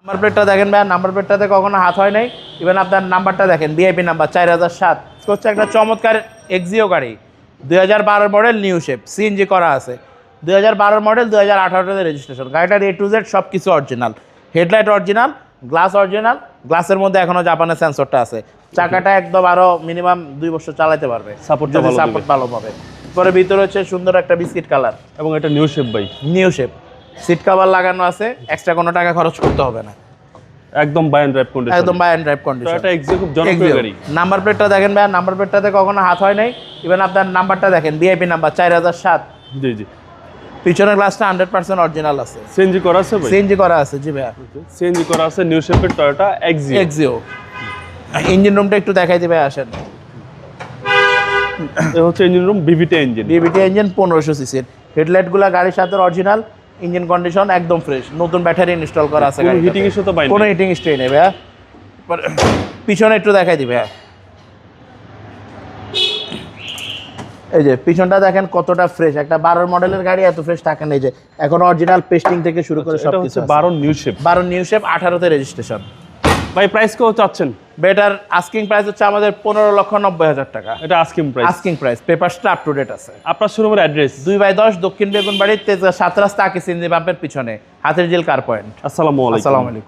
Number প্লেটটা দেখেন ভাই, নাম্বার প্লেটটাতে কখনো হাত হয় নাই। ইভেন আপনার নাম্বারটা দেখেন, ভিআইপি নাম্বার 4007। হচ্ছে একটা চমৎকার এক্সিও গাড়ি, 2012 মডেল, নিউ শেপ, সিএনজি করা আছে। 2012 মডেল, 2018 রেজিস্ট্রেশন। গাড়িটার A to Z সব কিছু original, headlight original, glass original, গ্লাসের মধ্যে এখনো জাপানের সেন্সরটা আছে। চাকাটা একদম আরো মিনিমাম 2 বছর চালাতে পারবে, সাপোর্ট ভালো পাবে। পরে ভিতরে হচ্ছে সুন্দর একটা বিস্কিট কালার এবং এটা নিউ শেপ ভাই, নিউ শেপ, সিট কভার লাগানো আছে, এক্সট্রা কোনো টাকা খরচ করতে হবে না, একদম বাই অ্যান্ড ড্রাইভ কন্ডিশন, একদম বাই অ্যান্ড ড্রাইভ কন্ডিশন। এটা এক্সিও খুব জনপ্রিয় গাড়ি। নাম্বার প্লেটটা দেখেন ভাই, নাম্বার প্লেটটাতে কখনো হাত হয় নাই। ইভেন আপনার নাম্বারটা দেখেন, ভিআইপি নাম্বার 4007। জি জি, পিছনের গ্লাসটা 100% অরিজিনাল আছে, সিএনজি করা আছে ভাই, সিএনজি করা আছে। জি ভাইয়া, সিএনজি করা আছে, নিউ শেপের টয়োটা এক্সিও। এক্সিও। ইঞ্জিন রুমটা একটু দেখাই দিবে, আসেন। এটা হচ্ছে engine room, বিভিটি engine, BBT engine 1500 সিসির। হেডলাইটগুলো গাড়ির সাথে অরিজিনাল, ইঞ্জিন কন্ডিশন একদম ফ্রেশ, নতুন ব্যাটারি ইনস্টল করা আছে। কোনো হিটিং ইস্যু তো পাইনি, কোনো হিটিং স্ট্রে নেই ভাইয়া। পিছনে একটু দেখাই দিবে, এই যে পিছনটা দেখেন কতটা ফ্রেশ। একটা 12 মডেলের গাড়ি এত ফ্রেশ থাকে না। এই যে এখন অরিজিনাল পেস্টিং থেকে শুরু করে সব এটা কিছু হচ্ছে 12 নিউ শেপ। 12 নিউ শেপ, 18তে রেজিস্ট্রেশন। ভাই প্রাইস কত চাচ্ছেন? বেটার আস্কিং প্রাইস হচ্ছে আমাদের 15,90,000 টাকা। এটা আস্কিং প্রাইস, আস্কিং প্রাইস, পেপারসটা আপ টু ডেট আছে। আপনার শোরুমের অ্যাড্রেস 2/10 দক্ষিণ বেগুনবাড়ি, 7 রাস্তা, আকিস ইঞ্জি পাম্পের পিছনে, হাতিরঝিল কার পয়েন্ট। আসসালামু আলাইকুম। আসসালামু আলাইকুম।